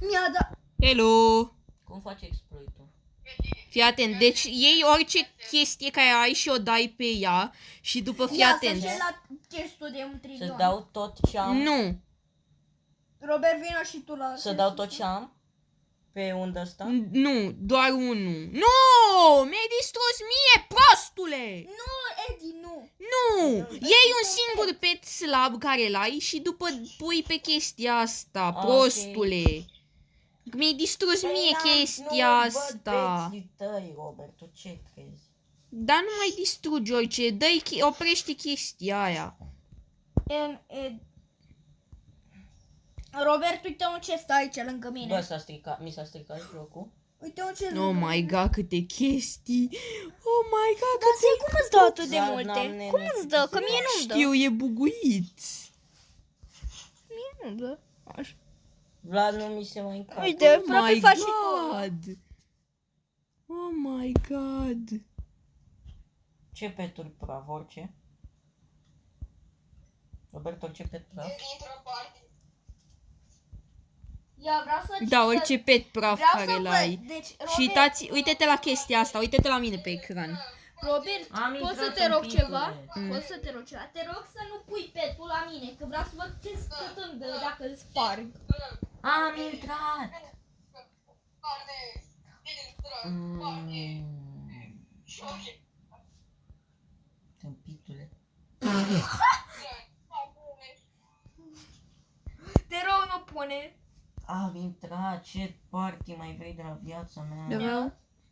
Mi-a dat... Hello! Cum faci exploit-ul? Fii atent, deci iei orice chestie care ai și o dai pe ea și după fii Ia atent. să-și la testul de un Să trilion. dau tot ce am? Nu, Robert, vino și tu la... Să dau tot ce am? Pe undă asta? nu, doar unul. Nu! Mi-ai distrus mie, prostule! Nu, Edi, nu. Nu! Iei un singur pet slab care l-ai și după pui pe chestia asta, Ok. prostule. Mi-ai distrus mie chestia asta. Nu văd peții tăi, Robert, tu ce crezi? Dar nu mai distrugi orice, dă-i, oprește chestia aia. Robert, uite un ce stă aici lângă mine. Bă, mi s-a stricat jocul. Uite un ce Oh my god, câte chestii. Oh my god, Dar câte... cum îți dă atât de Dar multe? n-am Cum îți dă? Că mie nu-mi dă. Știu, e buguit. Mie nu-mi dă. Așa. Vlad, nu mi se mai încarcă. Uite, Oh frate, my faci și tu. god. Oh my god. Ce peturi praf, orice? Robert, orice pet praf? Ia, vreau să... Da, orice pet praf Vreau care să l-ai. văd. Deci, Și Robert, uitați, uite-te la chestia asta, uite-te la mine pe ecran. Robert, Am poți să intrat te în rog picture. ceva? Poți să te rog ceva? Te rog să nu pui petul la mine, că vreau să văd ce stătând dacă îl sparg. Am intrat! Tâmpitule. Te rog, nu pune. Am intrat, ce party mai vrei de la viața mea?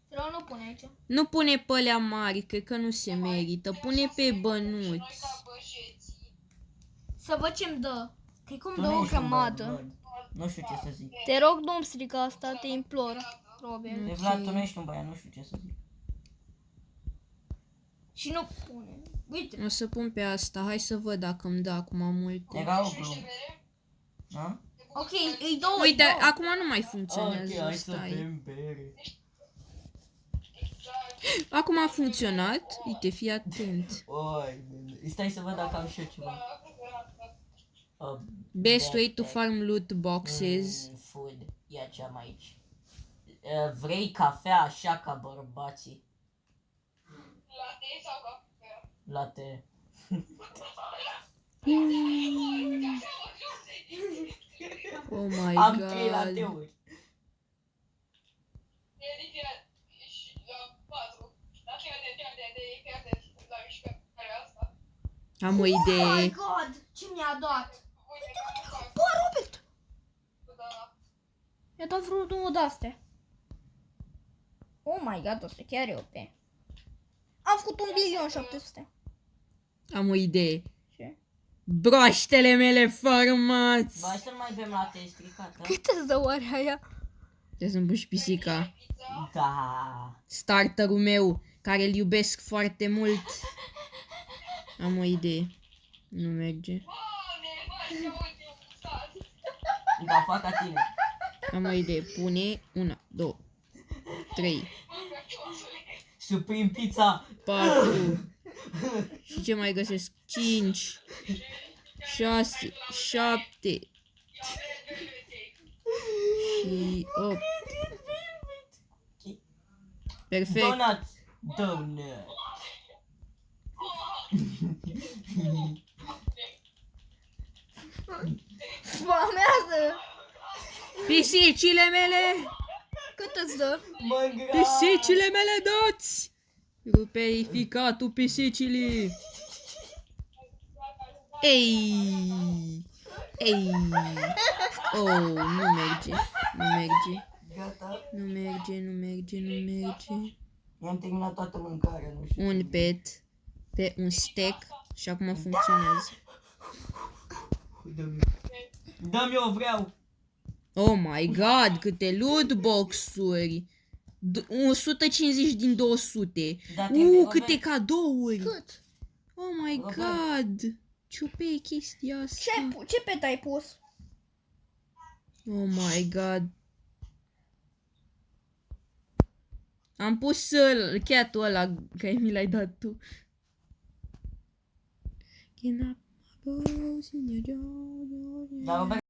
Te rog, nu pune aici. Nu pune pe alea mari, cred că nu se merită. Pune pe bănuți. Să văd ce-mi dă. Că cum Tu dă nu o ești un grămadă. bărbăt. Nu știu ce să zic. Te rog, nu-mi strica asta, te implor, Robert. De Vlad, tu nu ești un băiat, nu știu ce să zic. Și nu pune. Uite. O să pun pe asta, hai să văd dacă îmi dă acum multe. Era o glumă. Da? Ok, îi dau. Uite, îi dau. acum nu mai funcționează, stai. bere. Acum a funcționat, uite, fii atent. Oi, stai să văd dacă am și eu ceva. Best way to farm loot boxes. Food, ia ce-am aici. Vrei cafea așa ca bărbații? Latte sau cafea? Latte. Oh my Am 3 god. lateuri. Ridic la 4. La 3 de pierde la mișcarea asta. Am o Oh my idee. god, ce mi-a dat? Uite, Bă, Robert! Mi-a dat vreo două de-astea. Oh my god, asta chiar e OP. Am făcut 1.700.000. Am o idee. Ce? Broaștele mele formați. Ba, hai să nu mai bem latte, e stricat, da? Cât îți dă oare aia? Trebuie să-mi pun și pisica. Da. Starterul meu, care îl iubesc foarte mult. Am o idee. Nu merge. Da, fac ca tine. Am o idee. Pune 1, 2, 3, Supreme pizza. 4. Și ce mai găsesc? 5, 6, 7 și 8. Perfect. Donuts. Donut. Spamează! Pisicile mele! Cât îți dă? Mă-ngra. Pisicile mele dați! Rupei ficatul pisicilii! Ei! Ei! Oh, nu merge. Nu merge. Gata. Nu merge, nu merge, nu merge. I-am terminat toată mâncarea, nu știu. Un pet pe un stack și acum funcționează. Dă-mi eu, vreau. Oh my god, câte loot box-uri! 150 din 200. Da, trebuie, Câte cadouri! Cât? Oh my Robert. god! Ce-o e chestia asta? Ce pet ai pus? Oh my god! Am pus cat-ul ăla care mi l-ai dat tu. Dar Robert,